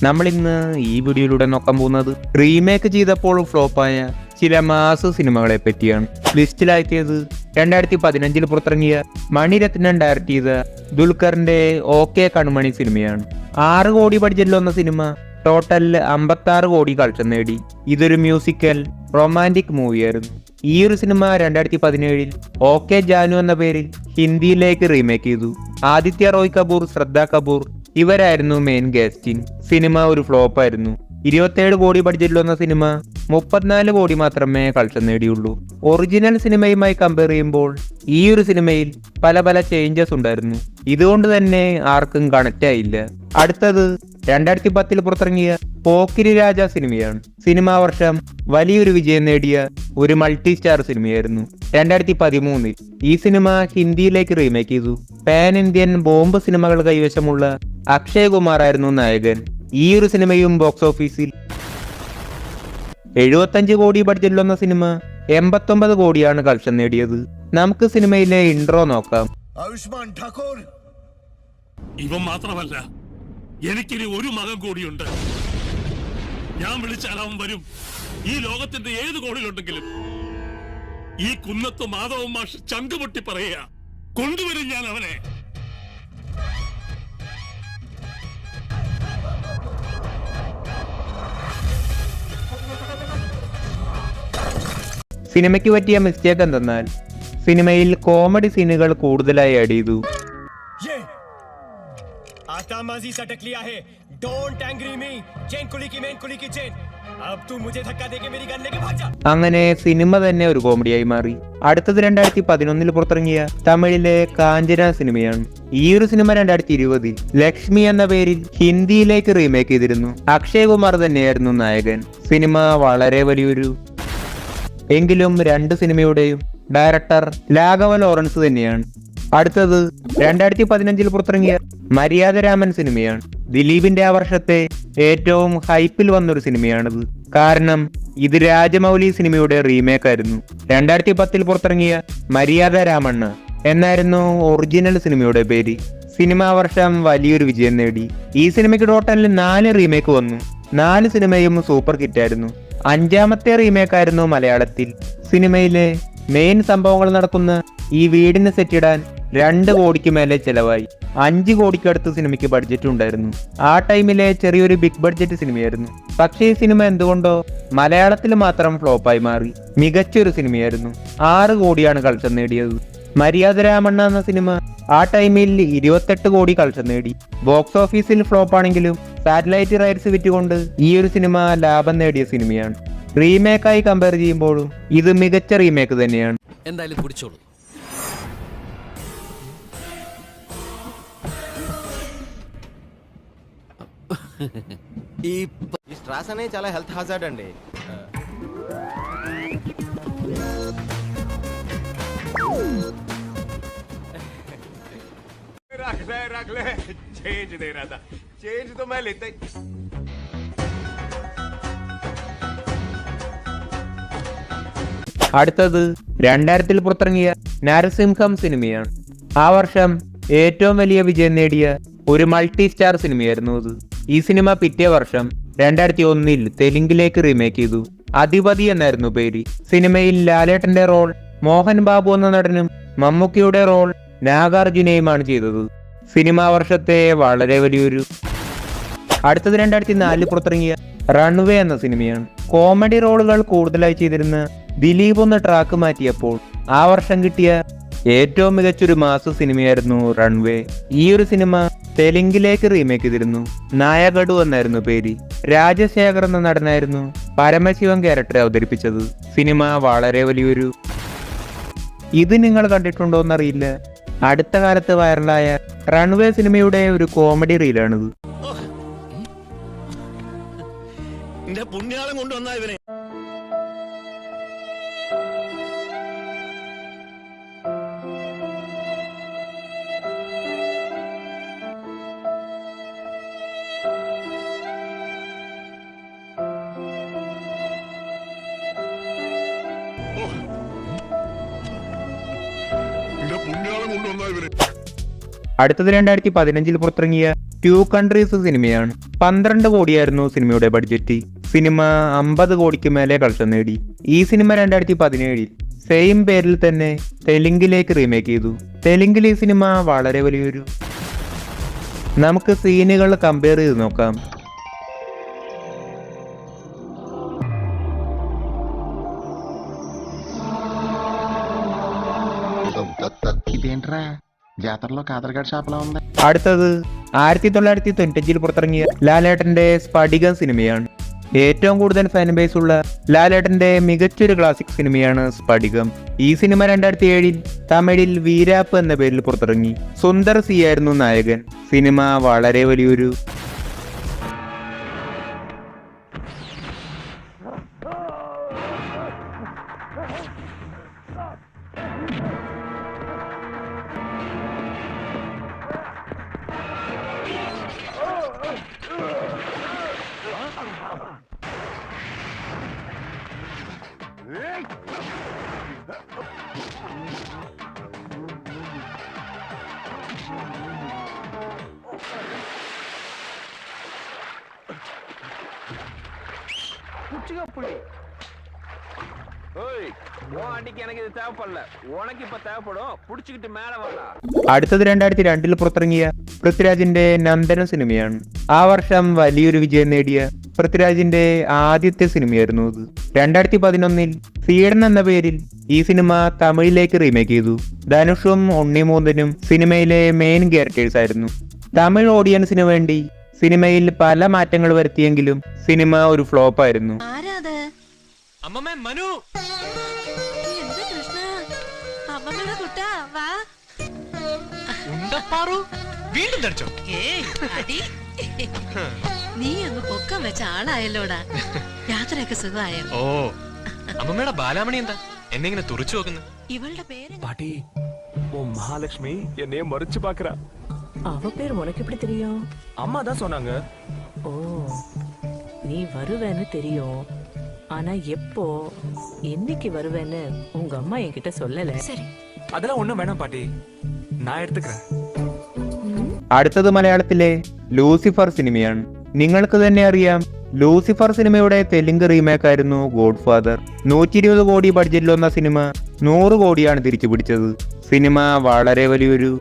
നമ്മൾ ഇന്ന് ഈ വീഡിയോയിലൂടെ നോക്കാൻ പോകുന്നത് റീമേക്ക് ചെയ്തപ്പോൾ ഫ്ലോപ്പായ ചില മാസ് സിനിമകളെ പറ്റിയാണ്. ലിസ്റ്റിലാക്കിയത് 2015 പുറത്തിറങ്ങിയ മണിരത്നം ഡയറക്ട് ചെയ്ത ദുൽഖറിന്റെ ഓക്കെ കൺമണി സിനിമയാണ്. 6 കോടി ബഡ്ജറ്റിൽ വന്ന സിനിമ ടോട്ടൽ 56 കോടി കളക്ഷൻ നേടി. ഇതൊരു മ്യൂസിക്കൽ റൊമാൻറ്റിക് മൂവിയായിരുന്നു. ഈ ഒരു സിനിമ 2017 ഓക്കെ ജാനു എന്ന പേരിൽ ഹിന്ദിയിലേക്ക് റീമേക്ക് ചെയ്തു. ആദിത്യ റോയ് കപൂർ, ശ്രദ്ധ കപൂർ ഇവരായിരുന്നു മെയിൻ ഗസ്റ്റിംഗ്. സിനിമ ഒരു ഫ്ലോപ്പ് ആയിരുന്നു. 27 കോടി ബഡ്ജറ്റിൽ വന്ന സിനിമ 34 കോടി മാത്രമേ കളക്ഷൻ നേടിയുള്ളൂ. ഒറിജിനൽ സിനിമയുമായി കമ്പയർ ചെയ്യുമ്പോൾ ഈ ഒരു സിനിമയിൽ പല പല ചേഞ്ചസ് ഉണ്ടായിരുന്നു. ഇതുകൊണ്ട് തന്നെ ആർക്കും കണക്റ്റ് ആയില്ല. അടുത്തത് 2010 പുറത്തിറങ്ങിയ പോക്കിരി രാജ സിനിമയാണ്. സിനിമാ വർഷം വലിയൊരു വിജയം നേടിയ ഒരു മൾട്ടി സ്റ്റാർ സിനിമയായിരുന്നു. 2013 ഈ സിനിമ ഹിന്ദിയിലേക്ക് റീമേക്ക് ചെയ്തു. പാൻ ഇന്ത്യൻ ബോംബ് സിനിമകൾ കൈവശമുള്ള അക്ഷയ് കുമാർ ആയിരുന്നു നായകൻ. ഈ ഒരു സിനിമയും ബോക്സ് ഓഫീസിൽ 75 കോടി ബഡ്ജറ്റിൽ വന്ന സിനിമ 89 കോടിയാണ് കളക്ഷൻ നേടിയത്. നമുക്ക് സിനിമയിലെ ഇൻട്രോ നോക്കാം. ആയുഷ്മാൻ ഠാക്കൂർ, ഇവൻ മാത്രമല്ല, എനിക്കിനി ഒരു മകൻ കൂടിയുണ്ട്. ഞാൻ വിളിച്ചാൽ അവൻ വരും. ഈ ലോകത്തിന്റെ ഏത് കോണിലുണ്ടെങ്കിലും ഈ കുന്നത്ത് മാധവൻ മാഷ് ചങ്കുപൊട്ടി പറയുക, കൊണ്ടുവരും ഞാൻ അവനെ. സിനിമയ്ക്ക് പറ്റിയ മിസ്റ്റേക്ക് എന്തെന്നാൽ സിനിമയിൽ കോമഡി സീനുകൾ കൂടുതലായി ആഡ് ചെയ്തു. അങ്ങനെ സിനിമ തന്നെ ഒരു കോമഡിയായി മാറി. അടുത്തത് 2011 പുറത്തിറങ്ങിയ തമിഴിലെ കാഞ്ചന സിനിമയാണ്. ഈ ഒരു സിനിമ 2020 ലക്ഷ്മി എന്ന പേരിൽ ഹിന്ദിയിലേക്ക് റീമേക്ക് ചെയ്തിരുന്നു. അക്ഷയ് കുമാർ തന്നെയായിരുന്നു നായകൻ. സിനിമ വളരെ വലിയൊരു എങ്കിലും 2 സിനിമയുടെയും ഡയറക്ടർ ലാഘവ ലോറൻസ് തന്നെയാണ്. അടുത്തത് 2015 പുറത്തിറങ്ങിയ മര്യാദരാമൻ സിനിമയാണ്. ദിലീപിന്റെ ആ വർഷത്തെ ഏറ്റവും ഹൈപ്പിൽ വന്നൊരു സിനിമയാണിത്. കാരണം ഇത് രാജമൗലി സിനിമയുടെ റീമേക്ക് ആയിരുന്നു. 2010 പുറത്തിറങ്ങിയ മര്യാദരാമണ്ണ എന്നായിരുന്നു ഒറിജിനൽ സിനിമയുടെ പേര്. സിനിമാ വർഷം വലിയൊരു വിജയം നേടി. ഈ സിനിമയ്ക്ക് ടോട്ടൽ 4 റീമേക്ക് വന്നു. 4 സിനിമയും സൂപ്പർ ഹിറ്റായിരുന്നു. 5ാമത്തെ റീമേക്ക് ആയിരുന്നു മലയാളത്തിൽ. സിനിമയിലെ മെയിൻ സംഭവങ്ങൾ നടക്കുന്ന ഈ വീടിന് സെറ്റിടാൻ 2 കോടിക്ക് മേലെ ചെലവായി. 5 കോടിക്കടുത്ത് സിനിമയ്ക്ക് ബഡ്ജറ്റ് ഉണ്ടായിരുന്നു. ആ ടൈമിലെ ചെറിയൊരു ബിഗ് ബഡ്ജറ്റ് സിനിമയായിരുന്നു. പക്ഷേ ഈ സിനിമ എന്തുകൊണ്ടോ മലയാളത്തിൽ മാത്രം ഫ്ലോപ്പായി മാറി. മികച്ചൊരു സിനിമയായിരുന്നു. 6 കോടിയാണ് കളക്ഷൻ നേടിയത്. മര്യാദരാമണ്ണ എന്ന സിനിമ ആ ടൈമിൽ 28 കോടി കളക്ഷൻ നേടി. ബോക്സ് ഓഫീസിൽ ഫ്ലോപ്പ് ആണെങ്കിലും സാറ്റലൈറ്റ് റൈറ്റ്സ് വിറ്റുകൊണ്ട് ഈ ഒരു സിനിമ ലാഭം നേടിയ സിനിമയാണ്. റീമേക്കായി കമ്പയർ ചെയ്യുമ്പോഴും ഇത് മികച്ച റീമേക്ക് തന്നെയാണ്. എന്തായാലും കുടിച്ചോളൂ. ఈ స్ట్రాస్ అనేది చాలా హెల్త్ హాజార్డ్ అండి. रख ले चेंज दे रहा था. चेंज तो मैं लेता ही. അടുത്തത് 2000 പുറത്തിറങ്ങിയ നരസിംഹം സിനിമയാണ്. ആ വർഷം ഏറ്റവും വലിയ വിജയം നേടിയ ഒരു മൾട്ടി സ്റ്റാർ സിനിമയായിരുന്നു ഇത്. ഈ സിനിമ പിറ്റേ വർഷം 2001 തെലുങ്കിലേക്ക് റീമേക്ക് ചെയ്തു. അധിപതി എന്നായിരുന്നു പേര്. സിനിമയിൽ ലാലേട്ടന്റെ റോൾ മോഹൻ ബാബു എന്ന നടനും മമ്മൂക്കിയുടെ റോൾ നാഗാർജുനയുമാണ് ചെയ്തത്. സിനിമാ വർഷത്തെ വളരെ വലിയൊരു. അടുത്തത് 2004 പുറത്തിറങ്ങിയ റൺവേ എന്ന സിനിമയാണ്. കോമഡി റോളുകൾ കൂടുതലായി ചെയ്തിരുന്ന ദിലീപ് ഒന്ന് ട്രാക്ക് മാറ്റിയപ്പോൾ ആ വർഷം കിട്ടിയ ഏറ്റവും മികച്ചൊരു മാസ സിനിമയായിരുന്നു റൺവേ. ഈ ഒരു സിനിമ തെലുങ്കിലേക്ക് റീമേക്ക് ചെയ്തിരുന്നു. നായകടു എന്നായിരുന്നു പേര്. രാജശേഖർ എന്ന നടനായിരുന്നു പരമശിവൻ ക്യാരക്ടറെ അവതരിപ്പിച്ചത്. സിനിമ വളരെ വലിയൊരു. ഇത് നിങ്ങൾ കണ്ടിട്ടുണ്ടോ എന്നറിയില്ല. അടുത്ത കാലത്ത് വൈറലായ റൺവേ സിനിമയുടെ ഒരു കോമഡി റീലാണിത്. പുണ്യാളം കൊണ്ടുവന്ന ഇവനെ അടുത്തത് 2015 പുറത്തിറങ്ങിയ ടു കൺട്രീസ് സിനിമയാണ്. 12 കോടിയായിരുന്നു സിനിമയുടെ ബഡ്ജറ്റ്. സിനിമ 50 കോടിക്ക് മേലെ കളക്ഷൻ നേടി. ഈ സിനിമ 2017 സെയിം പേരിൽ തന്നെ തെലുങ്കിലേക്ക് റീമേക്ക് ചെയ്തു. തെലുങ്കിൽ ഈ സിനിമ വളരെ വലിയൊരു. നമുക്ക് സീനുകൾ കമ്പയർ ചെയ്ത് നോക്കാം. ఇదేంట్రా జాతరలో కాదరగాడి షాప్లో ఉంది. അടുത്തത് 1995 പുറത്തിറങ്ങിയ ലാലേട്ടന്റെ സ്ഫടികം സിനിമയാണ്. ഏറ്റവും കൂടുതൽ ഫാൻ ബേസ് ഉള്ള ലാലേട്ടന്റെ മികച്ചൊരു ക്ലാസിക് സിനിമയാണ് സ്ഫടികം. ഈ സിനിമ 2007 തമിഴിൽ വീരാപ്പ് എന്ന പേരിൽ പുറത്തിറങ്ങി. സുന്ദർ സി ആയിരുന്നു നായകൻ. സിനിമ വളരെ വലിയൊരു. അടുത്തത് 2002 പുറത്തിറങ്ങിയ പൃഥ്വിരാജിന്റെ നന്ദനം സിനിമയാണ്. ആ വർഷം വലിയൊരു വിജയം നേടിയ പൃഥ്വിരാജിന്റെ ആദ്യത്തെ സിനിമയായിരുന്നു ഇത്. 2011 സീഡൻ എന്ന പേരിൽ ഈ സിനിമ തമിഴിലേക്ക് റീമേക്ക് ചെയ്തു. ധനുഷും ഉണ്ണിമൂന്തനും സിനിമയിലെ മെയിൻ ക്യാരക്ടേഴ്സ് ആയിരുന്നു. തമിഴ് ഓഡിയൻസിന് വേണ്ടി സിനിമയിൽ പല മാറ്റങ്ങൾ വരുത്തിയെങ്കിലും സിനിമ ഒരു ഫ്ലോപ്പ് ആയിരുന്നു. നീ അങ്ങ് പൊക്കം വെച്ച ആളായല്ലോടാ. യാത്രയൊക്കെ സുഖമായോ? ഓ അമ്മമ്മയുടെ ബാലാമണി എന്താ എന്നെ ഇങ്ങനെ തുറച്ചു നോക്കുന്നു? ഇവളുടെ പേര് பாட்டி உன் மகாலட்சுமி என்னைய மறுச்சு பாக்குறா. அவ பேர் உனக்கு எப்படி தெரியும்? அம்மா தான் சொன்னாங்க. ஓ நீ வருவேன்னு தெரியும். ஆனா எப்போ என்னைக்கு வருவேன்னு உங்க அம்மா என்கிட்ட சொல்லல. சரி, அதெல்லாம் ஒண்ணும் வேணாம் பாட்டி, நான் எடுத்துக்கிறேன். അടുത്തത് മലയാളത്തിലെ ലൂസിഫർ സിനിമയാണ്. നിങ്ങൾക്ക് തന്നെ അറിയാം, ലൂസിഫർ സിനിമയുടെ തെലുങ്ക് റീമേക്ക് ആയിരുന്നു ഗോഡ് ഫാദർ. 120 കോടി ബഡ്ജറ്റിൽ വന്ന സിനിമ 100 കോടിയാണ് തിരിച്ചു പിടിച്ചത്. സിനിമ വളരെ വലിയൊരു.